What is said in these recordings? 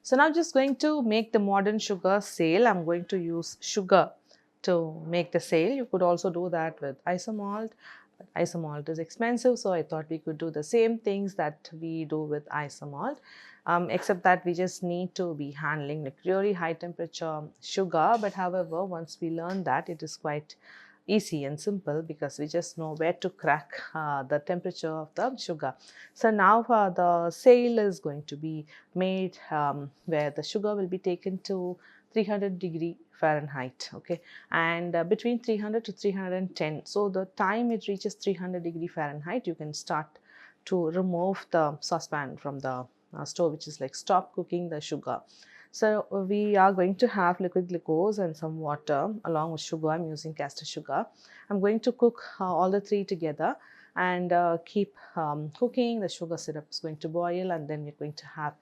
So now just going to make the modern sugar sail. I'm going to use sugar to make the sail. You could also do that with isomalt. But isomalt is expensive, so I thought we could do the same things that we do with isomalt, except that we just need to be handling like really high temperature sugar. But however, once we learn that, it is quite easy and simple because we just know where to crack the temperature of the sugar. So now the sail is going to be made where the sugar will be taken to 300 Fahrenheit, okay, and between 300 to 310. So the time it reaches 300 Fahrenheit, you can start to remove the saucepan from the stove, which is like stop cooking the sugar. So we are going to have liquid glucose and some water along with sugar. I'm using castor sugar. I'm going to cook all the three together and keep cooking. The sugar syrup is going to boil, and then we're going to have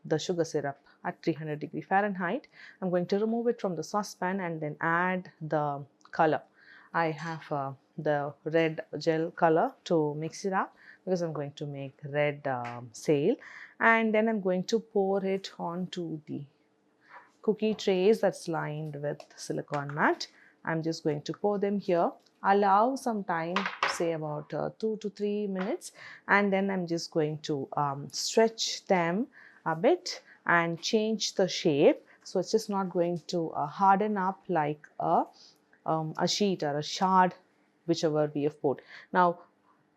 the sugar syrup at 300 Fahrenheit. I'm going to remove it from the saucepan and then add the color. I have the red gel color to mix it up because I'm going to make red sail, and then I'm going to pour it onto the cookie trays that's lined with silicone mat. I'm just going to pour them here, allow some time, say about 2 to 3 minutes, and then I'm just going to stretch them a bit and change the shape. So it's just not going to harden up like a sheet or a shard, whichever we have poured. Now,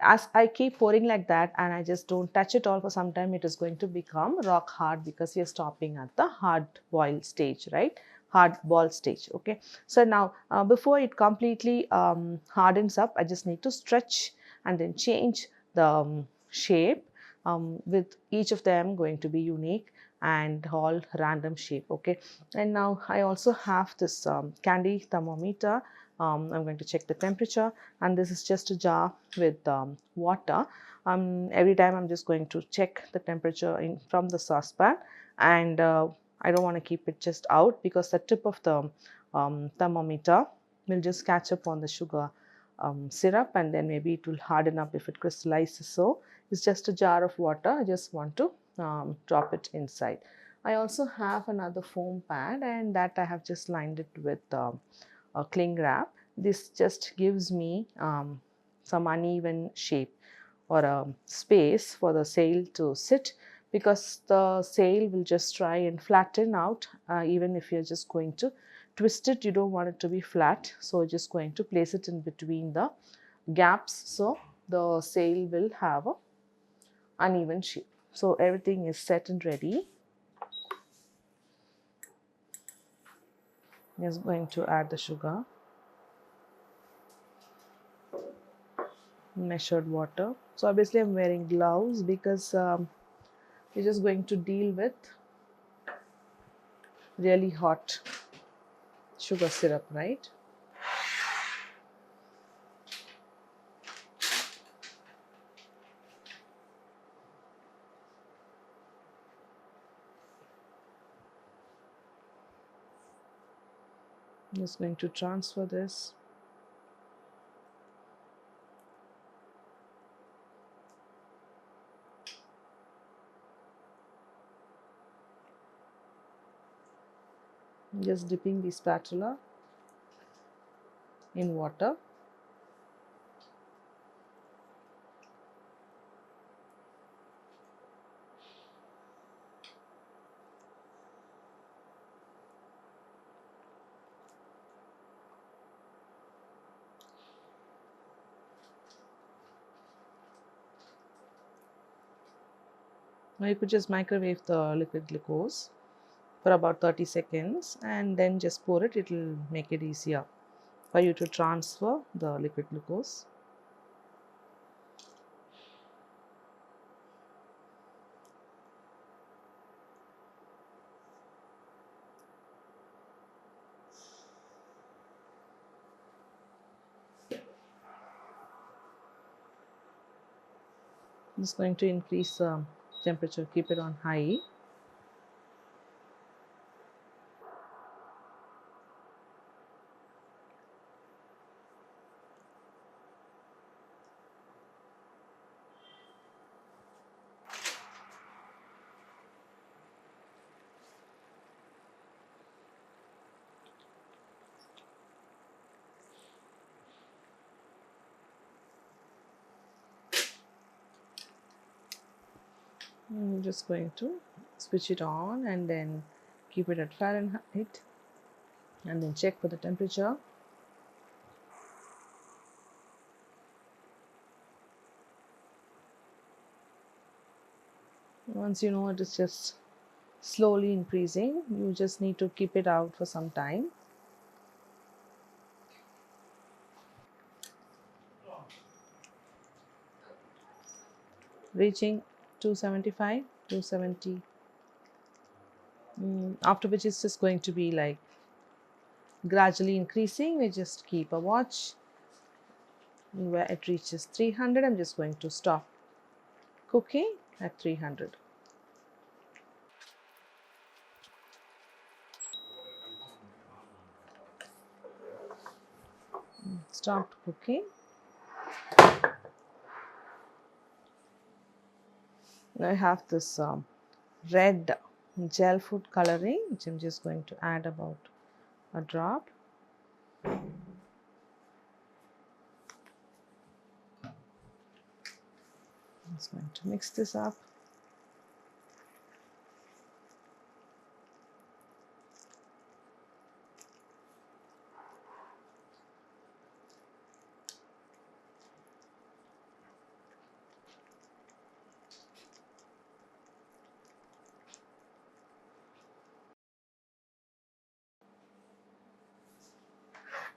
as I keep pouring like that and I just don't touch it all for some time, it is going to become rock hard because we are stopping at the hard boil stage, right? Hard ball stage. Okay. So now before it completely hardens up, I just need to stretch and then change the shape, with each of them going to be unique and all random shape. Okay. And now I also have this candy thermometer. I'm going to check the temperature, and this is just a jar with water. Every time I'm just going to check the temperature in from the saucepan, and I don't want to keep it just out because the tip of the thermometer will just catch up on the sugar syrup, and then maybe it will harden up if it crystallizes. So it's just a jar of water. I just want to drop it inside. I also have another foam pad, and that I have just lined it with a cling wrap. This just gives me some uneven shape or a space for the sail to sit, because the sail will just try and flatten out. Even if you're just going to twist it, you don't want it to be flat, so just going to place it in between the gaps so the sail will have a uneven shape. So everything is set and ready. Just going to add the sugar, measured water. So obviously I'm wearing gloves because we're just going to deal with really hot sugar syrup, right? I'm just going to transfer this. I'm just dipping the spatula in water. Now you could just microwave the liquid glucose for about 30 seconds and then just pour it. It will make it easier for you to transfer the liquid glucose. I'm just going to increase the temperature, keep it on high. I'm just going to switch it on and then keep it at Fahrenheit and then check for the temperature. Once you know it is just slowly increasing, you just need to keep it out for some time. Reaching 275, 270. After which it's just going to be like gradually increasing. We just keep a watch. Where it reaches 300, I'm just going to stop cooking at 300. Stopped cooking. Now I have this red gel food coloring, which I'm just going to add about a drop. I'm just going to mix this up.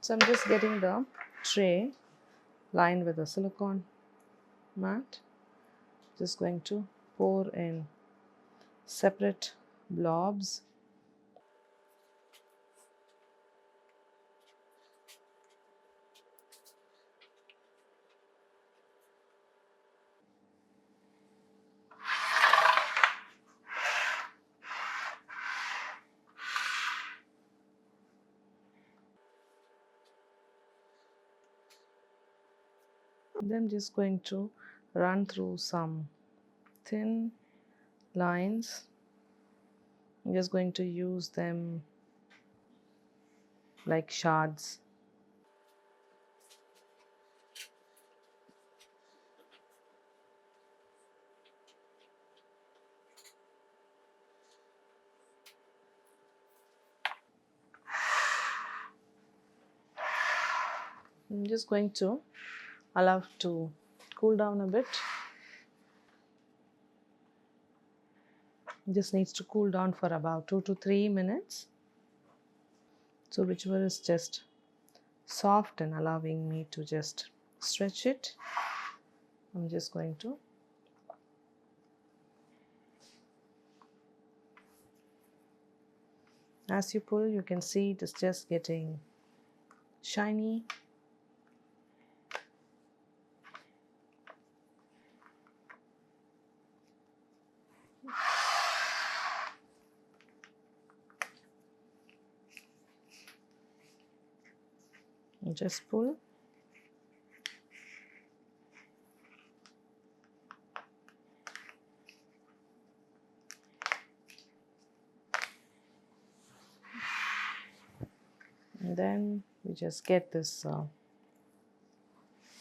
So I'm just getting the tray lined with a silicone mat. Just going to pour in separate blobs. Then just going to run through some thin lines. I'm just going to use them like shards. I'm just going to allow to cool down a bit. It just needs to cool down for about 2 to 3 minutes. So whichever is just soft and allowing me to just stretch it, I'm just going to as you pull, you can see it is just getting shiny. You just pull. And then we just get this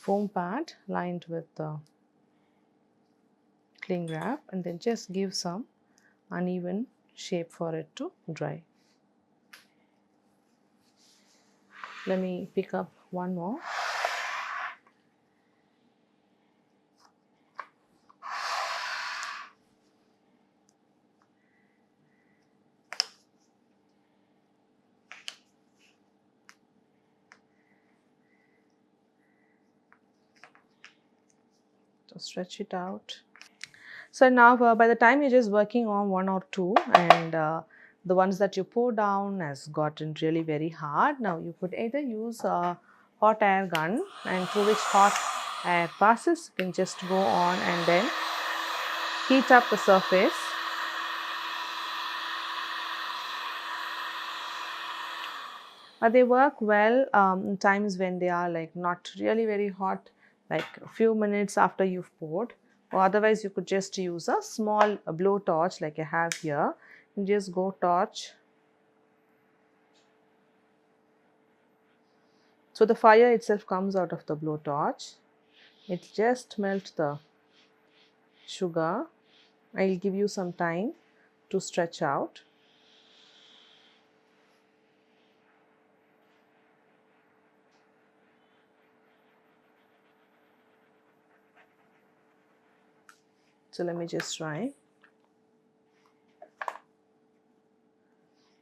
foam pad lined with cling wrap and then just give some uneven shape for it to dry. Let me pick up one more. To stretch it out. So now by the time you're just working on one or two and the ones that you pour down has gotten really very hard, now you could either use a hot air gun and through which hot air passes, you can just go on and then heat up the surface. They work well in times when they are like not really very hot, like a few minutes after you've poured, or otherwise you could just use a small blow torch like I have here and just go torch. So the fire itself comes out of the blowtorch. It just melts the sugar I'll give you some time to stretch out. So let me just try.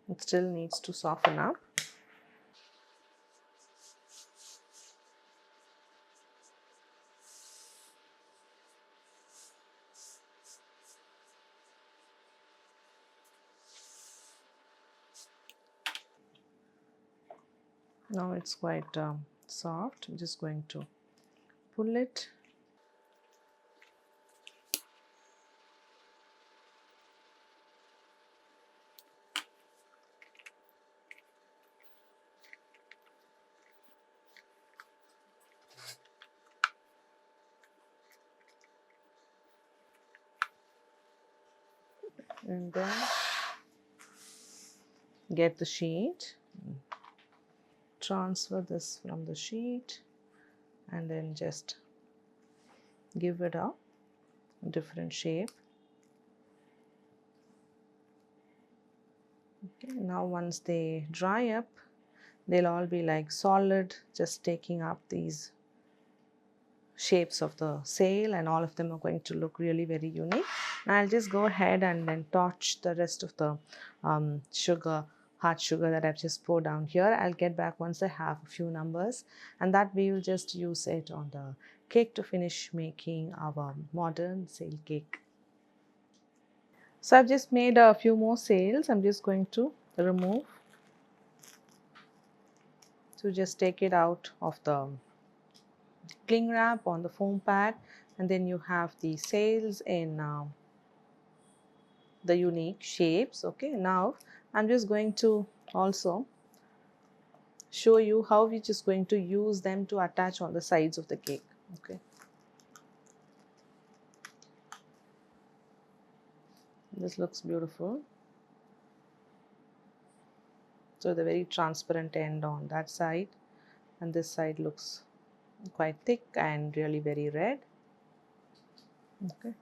It still needs to soften up. Now it's quite soft. I'm just going to pull it. And then get the sheet, transfer this from the sheet, and then just give it a different shape. Okay, now once they dry up, they'll all be like solid, just taking up these shapes of the sail, and all of them are going to look really very unique. Now I'll just go ahead and then torch the rest of the sugar, hard sugar that I've just poured down here. I'll get back once I have a few numbers, and that we will just use it on the cake to finish making our modern sail cake. So I've just made a few more sails. I'm just going to remove. So just take it out of the cling wrap on the foam pad, and then you have the sails in the unique shapes. Okay, now I'm just going to also show you how we're just going to use them to attach on the sides of the cake. Okay, this looks beautiful. So the very transparent end on that side, and this side looks quite thick and really very red. Okay,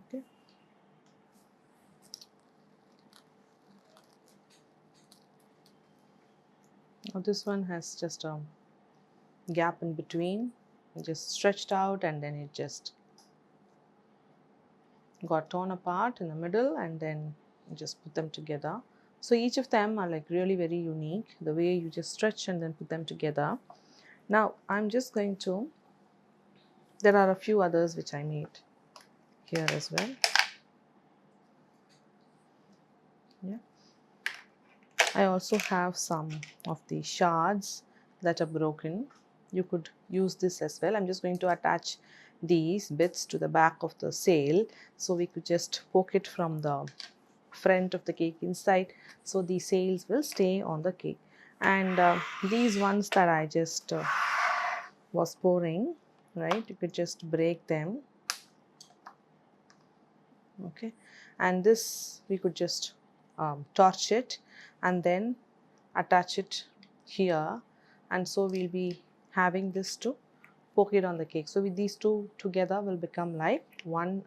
okay. Now this one has just a gap in between, just stretched out, and then it just got torn apart in the middle, and then just put them together. So each of them are like really very unique, the way you just stretch and then put them together. Now I'm just going to, there are a few others which I made here as well. Yeah, I also have some of the shards that are broken. You could use this as well. I'm just going to attach these bits to the back of the sail, so we could just poke it from the front of the cake inside, so the sails will stay on the cake. And these ones that I just was pouring, right, you could just break them. Okay, and this we could just torch it and then attach it here, and so we'll be having this to poke it on the cake. So with these two together will become like one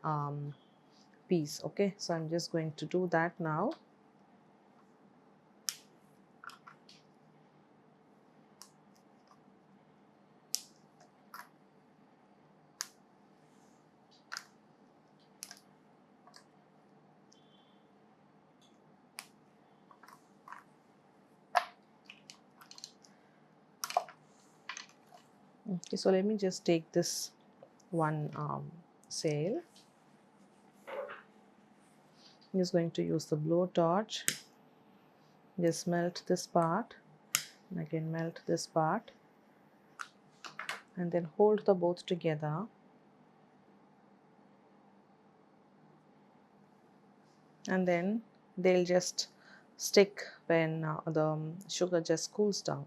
piece. Okay, so I'm just going to do that now. Okay, so let me just take this one sail. I'm just going to use the blowtorch, just melt this part, and again melt this part, and then hold the both together, and then they'll just stick when the sugar just cools down.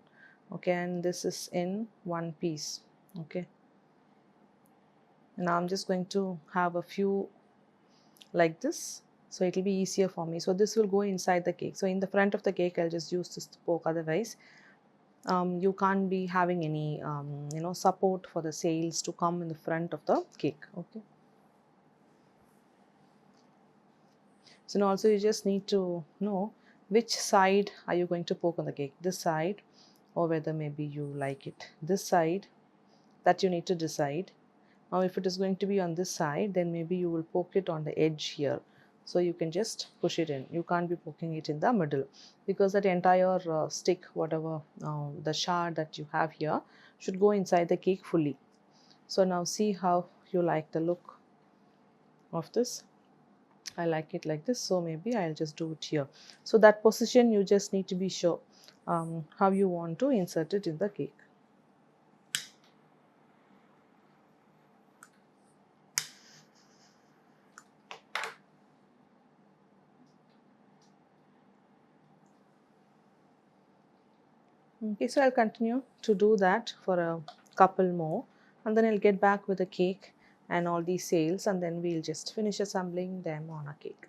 Okay, and this is in one piece. Okay, Now I'm just going to have a few like this, so it will be easier for me. So this will go inside the cake. So in the front of the cake I'll just use this poke, otherwise you can't be having any support for the sails to come in the front of the cake. Okay, so now also you just need to know which side are you going to poke on the cake, this side, or whether maybe you like it this side. That you need to decide. Now if it is going to be on this side, then maybe you will poke it on the edge here. So you can just push it in. You can't be poking it in the middle, because that entire stick, whatever the shard that you have here, should go inside the cake fully. So now see how you like the look of this. I like it like this, so maybe I'll just do it here. So that position you just need to be sure how you want to insert it in the cake. Okay, so I'll continue to do that for a couple more, and then I'll get back with the cake and all these sales, and then we'll just finish assembling them on a cake.